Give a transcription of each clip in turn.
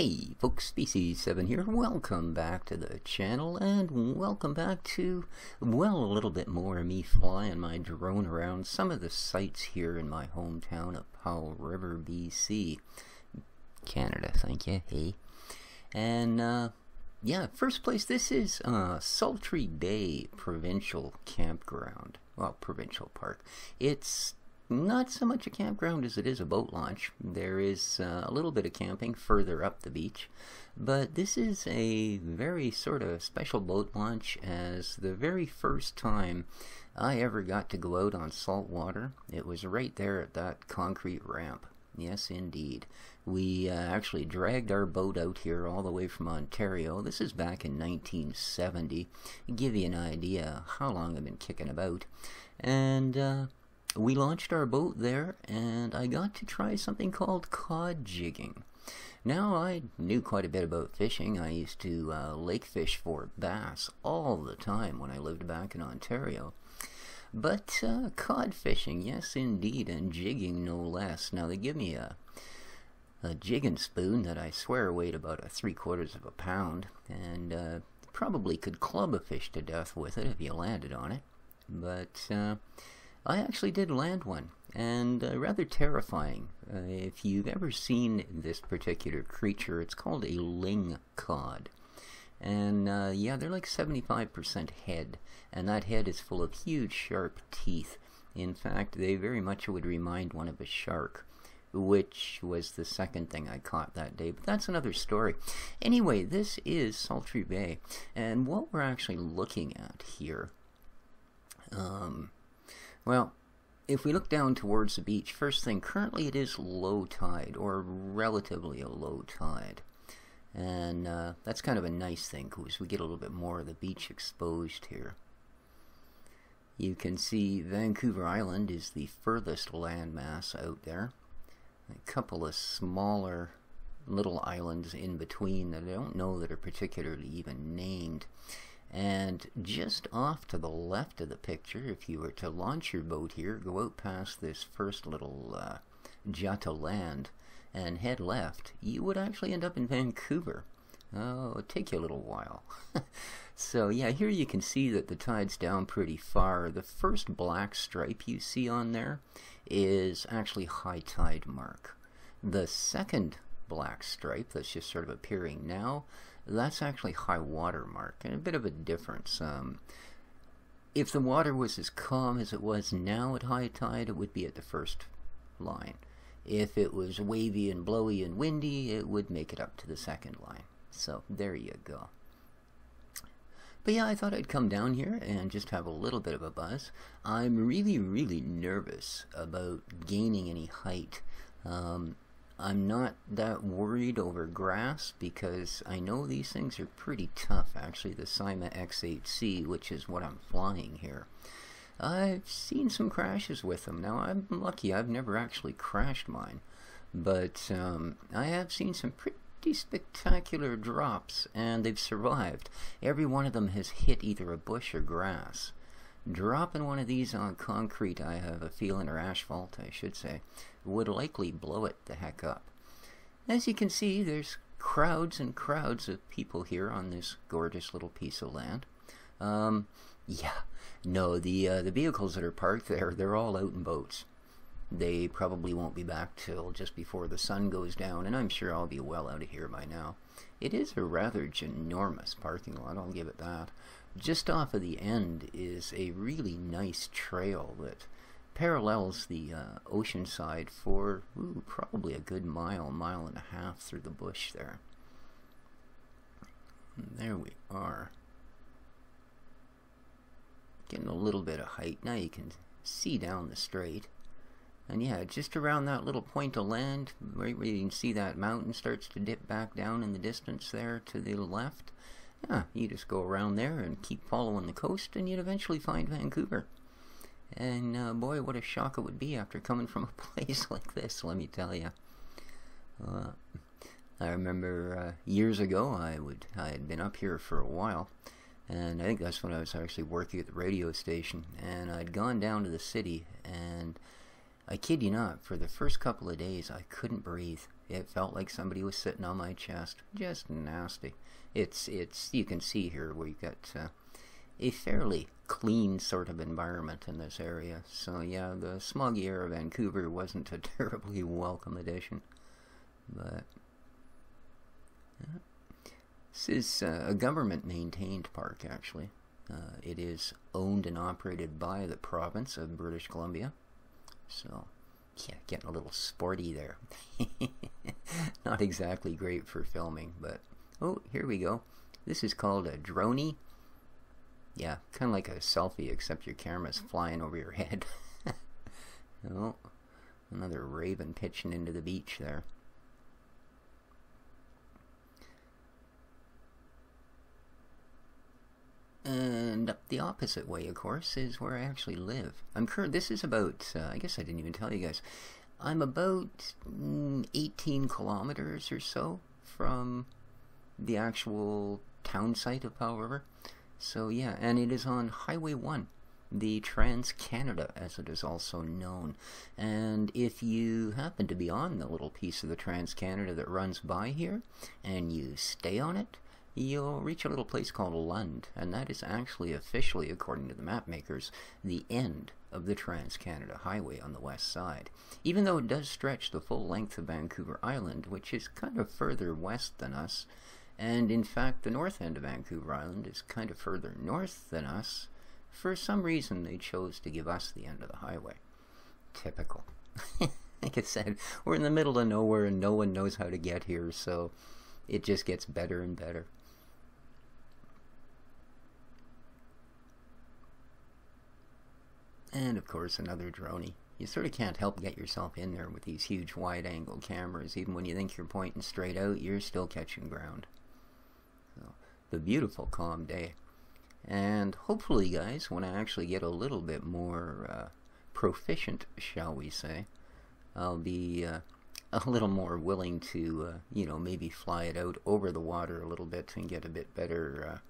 Hey folks, Species7 here. Welcome back to the channel, and welcome back to, well, a little bit more of me flying my drone around some of the sites here in my hometown of Powell River, BC. Canada, thank you, hey. And, yeah, first place, this is Sultry Bay Provincial Campground. Well, Provincial Park. It's not so much a campground as it is a boat launch. There is a little bit of camping further up the beach, but this is a very sort of special boat launch, as the very first time I ever got to go out on salt water, it was right there at that concrete ramp. Yes, indeed. We actually dragged our boat out here all the way from Ontario. This is back in 1970. Give you an idea how long I've been kicking about. And we launched our boat there, and I got to try something called cod jigging. Now, I knew quite a bit about fishing. I used to lake fish for bass all the time when I lived back in Ontario. But cod fishing, yes indeed, and jigging no less. Now, they give me a jigging spoon that I swear weighed about 3/4 of a pound, and probably could club a fish to death with it if you landed on it. But I actually did land one, and rather terrifying. If you've ever seen this particular creature, it's called a ling cod. And yeah, they're like 75% head, and that head is full of huge sharp teeth. In fact, they very much would remind one of a shark, which was the second thing I caught that day, but that's another story. Anyway, this is Sultry Bay, and what we're actually looking at here, well, if we look down towards the beach, first thing, currently it is low tide, or relatively a low tide. And that's kind of a nice thing, because we get a little bit more of the beach exposed here. You can see Vancouver Island is the furthest landmass out there. A couple of smaller little islands in between that I don't know that are particularly even named. And just off to the left of the picture, if you were to launch your boat here, go out past this first little jut of land and head left, you would actually end up in Vancouver. Oh, it'd take you a little while. So yeah, here you can see that the tide's down pretty far. The first black stripe you see on there is actually high tide mark. The second black stripe that's just sort of appearing now, that's actually high water mark, and a bit of a difference. If the water was as calm as it was now at high tide, it would be at the first line. If it was wavy and blowy and windy, it would make it up to the second line. So there you go. But yeah, I thought I'd come down here and just have a little bit of a buzz. I'm really nervous about gaining any height. I'm not that worried over grass, because I know these things are pretty tough. Actually, the Syma X8C, which is what I'm flying here, I've seen some crashes with them. Now, I'm lucky. I've never actually crashed mine, but I have seen some pretty spectacular drops, and they've survived. Every one of them has hit either a bush or grass. Dropping one of these on concrete, I have a feeling, or asphalt, I should say, would likely blow it the heck up. As you can see, there's crowds and crowds of people here on this gorgeous little piece of land. Yeah, no, the vehicles that are parked there, they're all out in boats. They probably won't be back till just before the sun goes down, and I'm sure I'll be well out of here by now. It is a rather ginormous parking lot, I'll give it that. Just off of the end is a really nice trail that parallels the ocean side for probably a good mile and a half through the bush there. And there we are. Getting a little bit of height. Now you can see down the strait. And yeah, just around that little point of land, right where you can see that mountain starts to dip back down in the distance there to the left. Yeah, you just go around there and keep following the coast, and you'd eventually find Vancouver. And boy, what a shock it would be after coming from a place like this, let me tell you. I remember years ago, I had been up here for a while, and I think that's when I was actually working at the radio station, and I'd gone down to the city, and I kid you not, for the first couple of days I couldn't breathe. It felt like somebody was sitting on my chest. Just nasty. It's you can see here we've got a fairly clean sort of environment in this area. So yeah, the smoggy air of Vancouver wasn't a terribly welcome addition. But this is a government-maintained park, actually. It is owned and operated by the province of British Columbia. So, yeah, getting a little sporty there. Not exactly great for filming, but... Oh, here we go. This is called a droney. Yeah, kind of like a selfie, except your camera's flying over your head. Oh, another raven pitching into the beach there. And up the opposite way, of course, is where I actually live. This is about, I guess I didn't even tell you guys, I'm about 18 kilometers or so from the actual town site of Powell River. So yeah, and it is on Highway 1, the Trans-Canada, as it is also known. And if you happen to be on the little piece of the Trans-Canada that runs by here, and you stay on it, you'll reach a little place called Lund, and that is actually officially, according to the map makers, the end of the Trans-Canada Highway on the west side. Even though it does stretch the full length of Vancouver Island, which is kind of further west than us, and in fact the north end of Vancouver Island is kind of further north than us, for some reason they chose to give us the end of the highway. Typical. Like I said, we're in the middle of nowhere and no one knows how to get here, so it just gets better and better. And of course another droney. You sort of can't help get yourself in there with these huge wide-angle cameras. Even when you think you're pointing straight out, you're still catching ground. So, the beautiful calm day. And hopefully, guys, when I actually get a little bit more proficient, shall we say, I'll be a little more willing to, you know, maybe fly it out over the water a little bit and get a bit better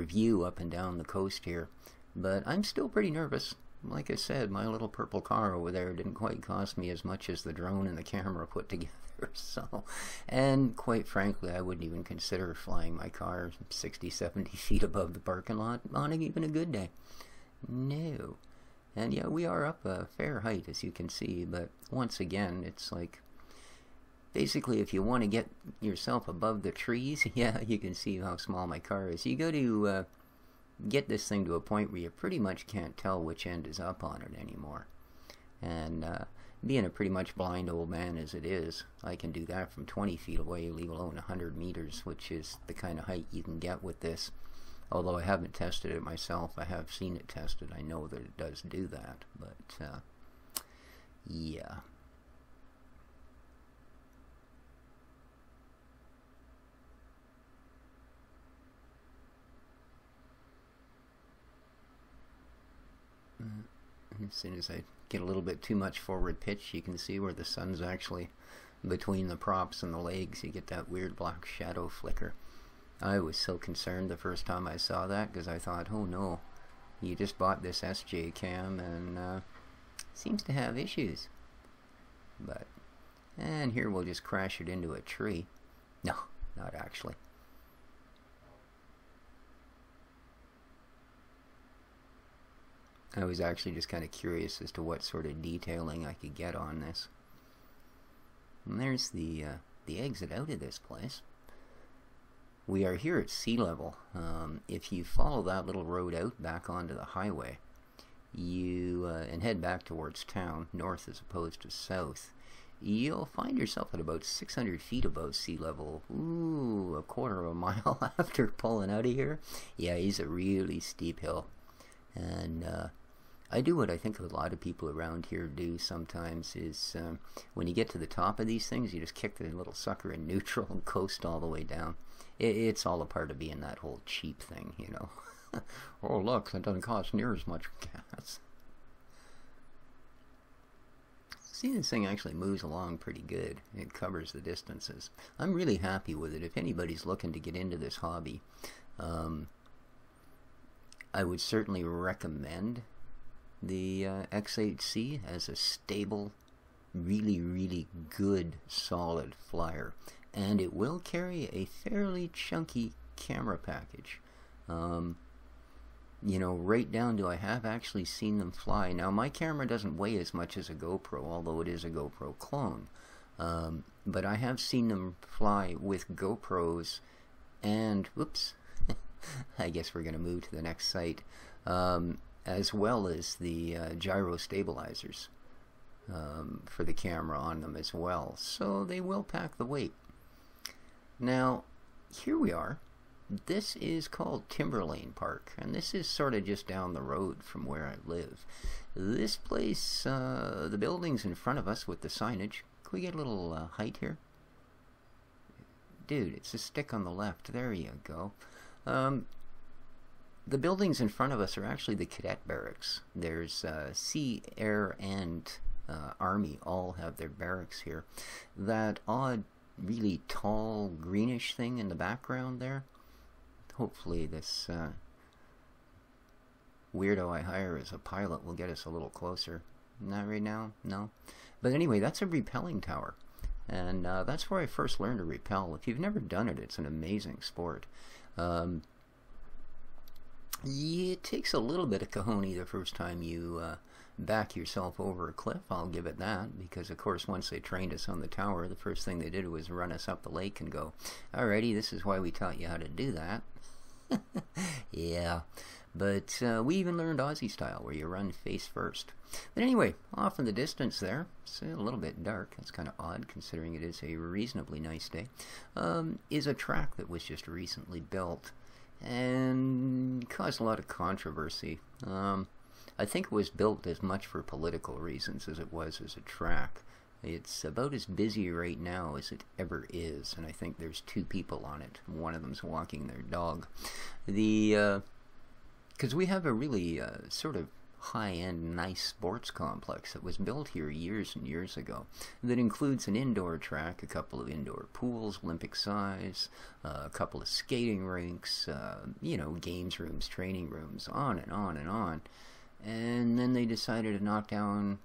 view up and down the coast here. But I'm still pretty nervous. Like I said, my little purple car over there didn't quite cost me as much as the drone and the camera put together. So, and quite frankly, I wouldn't even consider flying my car 60, 70 feet above the parking lot on even a good day. No. And yeah, we are up a fair height, as you can see, but once again, it's like, basically, if you want to get yourself above the trees, yeah, you can see how small my car is. You go to get this thing to a point where you pretty much can't tell which end is up on it anymore. And being a pretty much blind old man as it is, I can do that from 20 feet away, leave alone 100 meters, which is the kind of height you can get with this. Although I haven't tested it myself, I have seen it tested. I know that it does do that, but yeah. As soon as I get a little bit too much forward pitch, you can see where the sun's actually between the props and the legs. You get that weird black shadow flicker. I was so concerned the first time I saw that, because I thought, oh no, you just bought this SJ cam and seems to have issues. But, and here we'll just crash it into a tree. No, not actually. I was actually just kind of curious as to what sort of detailing I could get on this. And there's the exit out of this place. We are here at sea level. If you follow that little road out back onto the highway, and head back towards town, north as opposed to south, you'll find yourself at about 600 feet above sea level. Ooh, a quarter of a mile after pulling out of here. Yeah, he's a really steep hill. And I do what I think a lot of people around here do sometimes is when you get to the top of these things, you just kick the little sucker in neutral and coast all the way down. It's all a part of being that whole cheap thing, you know. Oh, look, that doesn't cost near as much gas. See, this thing actually moves along pretty good. It covers the distances. I'm really happy with it. If anybody's looking to get into this hobby, I would certainly recommend The X8C has a stable, really, really good, solid flyer. And it will carry a fairly chunky camera package. You know, right down to I have actually seen them fly. Now, my camera doesn't weigh as much as a GoPro, although it is a GoPro clone. But I have seen them fly with GoPros and, whoops, I guess we're going to move to the next site, as well as the gyro stabilizers for the camera on them as well. So they will pack the weight. Now, here we are. This is called Timberlane Park, and this is sort of just down the road from where I live. This place, the buildings in front of us with the signage. Can we get a little height here? Dude, it's a stick on the left. There you go. The buildings in front of us are actually the cadet barracks. There's Sea, Air, and Army all have their barracks here. That odd, really tall, greenish thing in the background there, hopefully this weirdo I hire as a pilot will get us a little closer. Not right now, no. But anyway, that's a rappelling tower. And that's where I first learned to rappel. If you've never done it, it's an amazing sport. Yeah, it takes a little bit of cojones the first time you back yourself over a cliff, I'll give it that, because of course once they trained us on the tower, the first thing they did was run us up the lake and go, alrighty, this is why we taught you how to do that. Yeah, but we even learned Aussie style, where you run face first. But anyway, off in the distance there, it's a little bit dark, it's kind of odd considering it is a reasonably nice day, is a track that was just recently built and caused a lot of controversy. I think it was built as much for political reasons as it was as a track. It's about as busy right now as it ever is, and I think there's 2 people on it. One of them's walking their dog. Because we have a really sort of high-end, nice sports complex that was built here years and years ago that includes an indoor track, a couple of indoor pools, Olympic size, a couple of skating rinks, you know, games rooms, training rooms, on and on and on. And then they decided to knock down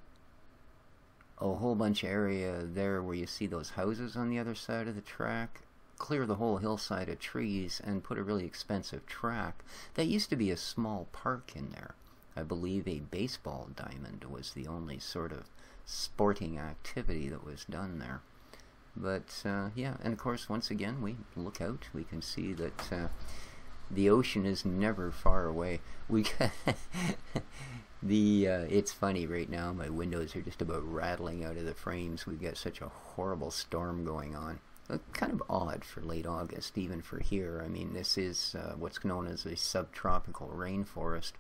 a whole bunch of area there where you see those houses on the other side of the track, clear the whole hillside of trees, and put a really expensive track. That used to be a small park in there. I believe a baseball diamond was the only sort of sporting activity that was done there. But yeah, and of course once again we look out, we can see that the ocean is never far away. We it's funny right now, my windows are just about rattling out of the frames. We've got such a horrible storm going on. Kind of odd for late August, even for here. I mean, this is what's known as a subtropical rainforest,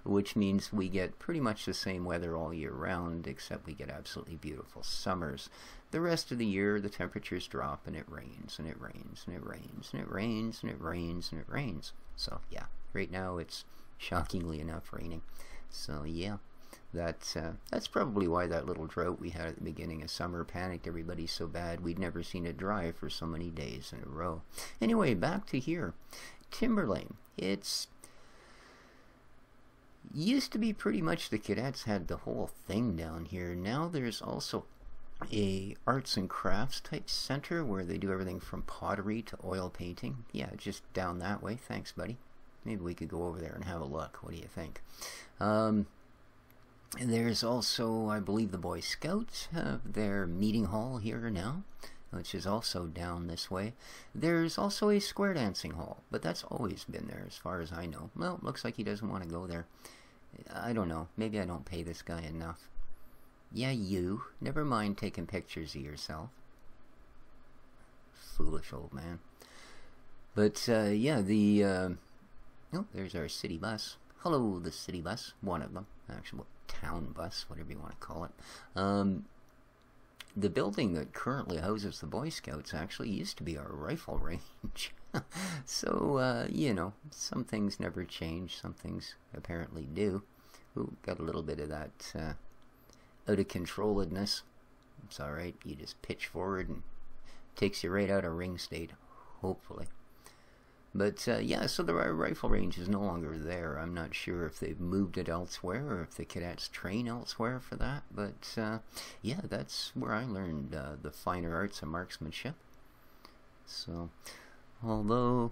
which means we get pretty much the same weather all year round, except we get absolutely beautiful summers. The rest of the year, the temperatures drop and it rains, and it rains, and it rains, and it rains, and it rains, and it rains. So, yeah, right now it's shockingly enough raining. So, yeah. That's probably why that little drought we had at the beginning of summer panicked everybody so bad we'd never seen it dry for so many days in a row. Anyway, back to here. Timberlane. It's used to be pretty much the cadets had the whole thing down here. Now there's also a arts and crafts type center where they do everything from pottery to oil painting. Yeah, just down that way. Thanks, buddy. Maybe we could go over there and have a look. What do you think? There's also, I believe, the Boy Scouts have their meeting hall here now, which is also down this way. There's also a square dancing hall, but that's always been there as far as I know. Well, looks like he doesn't want to go there. I don't know. Maybe I don't pay this guy enough. Yeah, you. Never mind taking pictures of yourself. Foolish old man. But, yeah, oh, there's our city bus. Hello, the city bus. One of them. Actually, town bus, whatever you want to call it. The building that currently houses the Boy Scouts actually used to be our rifle range. So, you know, some things never change, some things apparently do. Ooh, got a little bit of that out of controlledness. It's alright, you just pitch forward and takes you right out of ring state, hopefully. But yeah, so the rifle range is no longer there. I'm not sure if they've moved it elsewhere or if the cadets train elsewhere for that. But yeah, that's where I learned the finer arts of marksmanship. So, although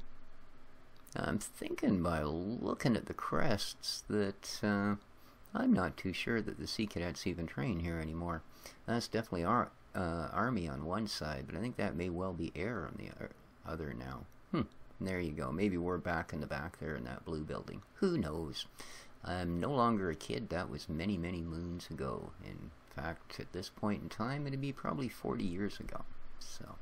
I'm thinking by looking at the crests that I'm not too sure that the Sea Cadets even train here anymore. That's definitely Army on one side, but I think that may well be Air on the other now. There you go. Maybe we're back in the back there in that blue building. Who knows? I'm no longer a kid. That was many, many moons ago. In fact, at this point in time, it'd be probably 40 years ago. So,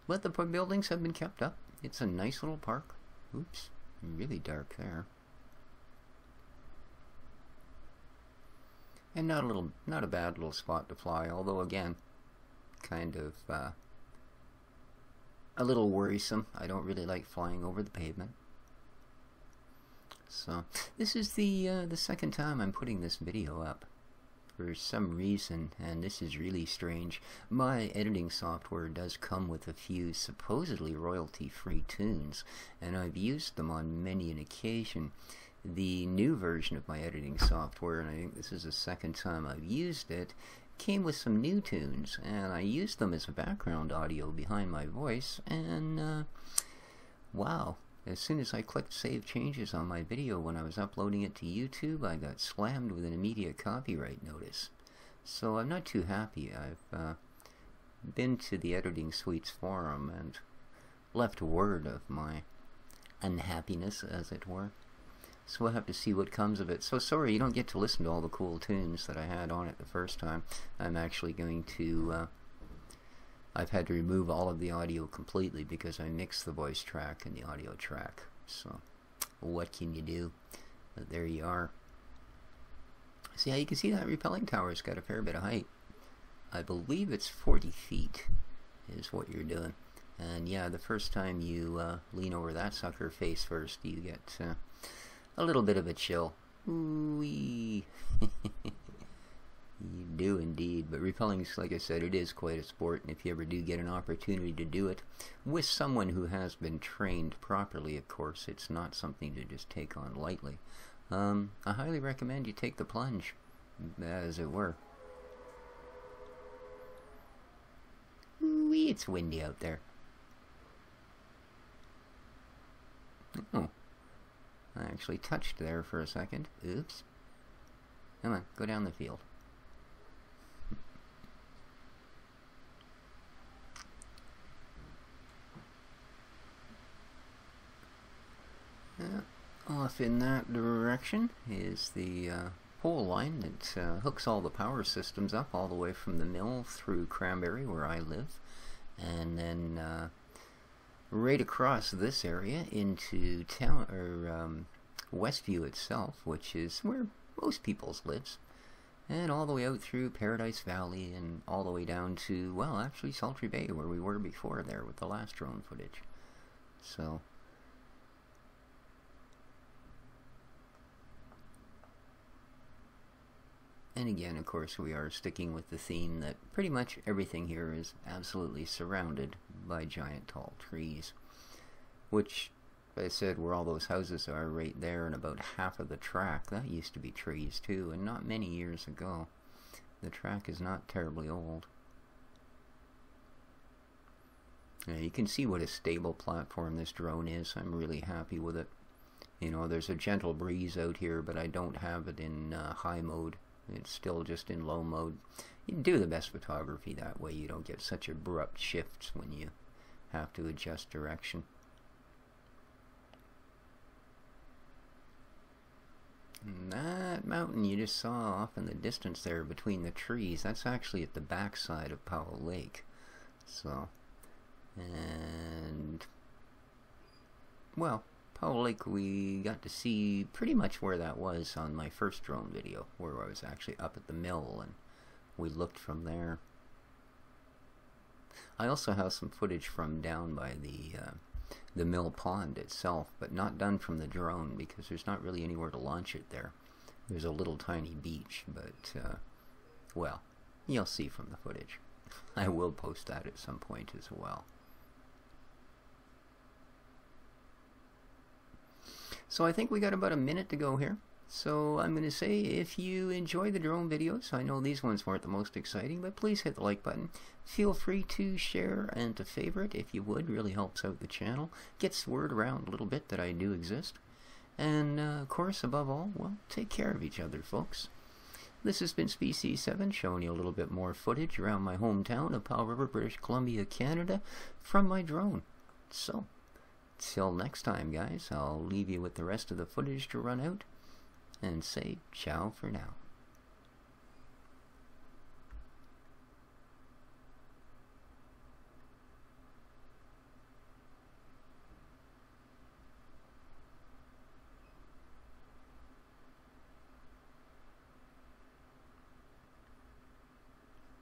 but the buildings have been kept up. It's a nice little park. Oops, really dark there. And not a bad little spot to fly, although again, kind of a little worrisome. I don't really like flying over the pavement. So this is the second time I'm putting this video up. For some reason, and this is really strange, my editing software does come with a few supposedly royalty-free tunes, and I've used them on many an occasion. The new version of my editing software, and I think this is the second time I've used it, came with some new tunes, and I used them as a background audio behind my voice, and wow, as soon as I clicked save changes on my video when I was uploading it to YouTube, I got slammed with an immediate copyright notice. So I'm not too happy. I've been to the Editing Suites forum and left word of my unhappiness, as it were. So we'll have to see what comes of it. So sorry you don't get to listen to all the cool tunes that I had on it the first time. I'm actually going to I've had to remove all of the audio completely because I mixed the voice track and the audio track. So what can you do? But there you are. See how you can see that repelling tower's got a fair bit of height. I believe it's 40 feet is what you're doing. And yeah, the first time you lean over that sucker face first, you get a little bit of a chill. Ooh-wee. You do indeed, but repelling, like I said, it is quite a sport, and if you ever do get an opportunity to do it with someone who has been trained properly, of course, it's not something to just take on lightly. I highly recommend you take the plunge, as it were. Ooh, it's windy out there. Oh, I actually touched there for a second. Oops. Come on, go down the field. Off in that direction is the pole line that hooks all the power systems up all the way from the mill through Cranberry, where I live, and then right across this area into town, or Westview itself, which is where most people's lives, and all the way out through Paradise Valley and all the way down to, well, actually Sultry Bay, where we were before there with the last drone footage. So and again, of course, we are sticking with the theme that pretty much everything here is absolutely surrounded by giant tall trees, which, like I said, where all those houses are right there and about half of the track, that used to be trees too, and not many years ago. The track is not terribly old. Now, you can see what a stable platform this drone is. I'm really happy with it. You know, there's a gentle breeze out here, but I don't have it in high mode. It's still just in low mode. You can do the best photography that way. You don't get such abrupt shifts when you have to adjust direction. And that mountain you just saw off in the distance there between the trees, that's actually at the back side of Powell Lake. So, and, well, Powell Lake, we got to see pretty much where that was on my first drone video, where I was actually up at the mill and we looked from there. I also have some footage from down by the mill pond itself, but not done from the drone because there's not really anywhere to launch it there. There's a little tiny beach, but, well, you'll see from the footage. I will post that at some point as well. So I think we got about a minute to go here. So I'm going to say, if you enjoy the drone videos, I know these ones weren't the most exciting, but please hit the like button. Feel free to share and to favorite if you would. Really helps out the channel. Gets the word around a little bit that I do exist. And of course, above all, well, take care of each other, folks. This has been Species 7, showing you a little bit more footage around my hometown of Powell River, British Columbia, Canada, from my drone. So, till next time, guys, I'll leave you with the rest of the footage to run out, and say ciao for now.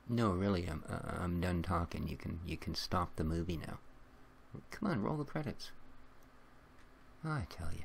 No, really, I'm done talking. You can stop the movie now. Come on, roll the credits. I tell you.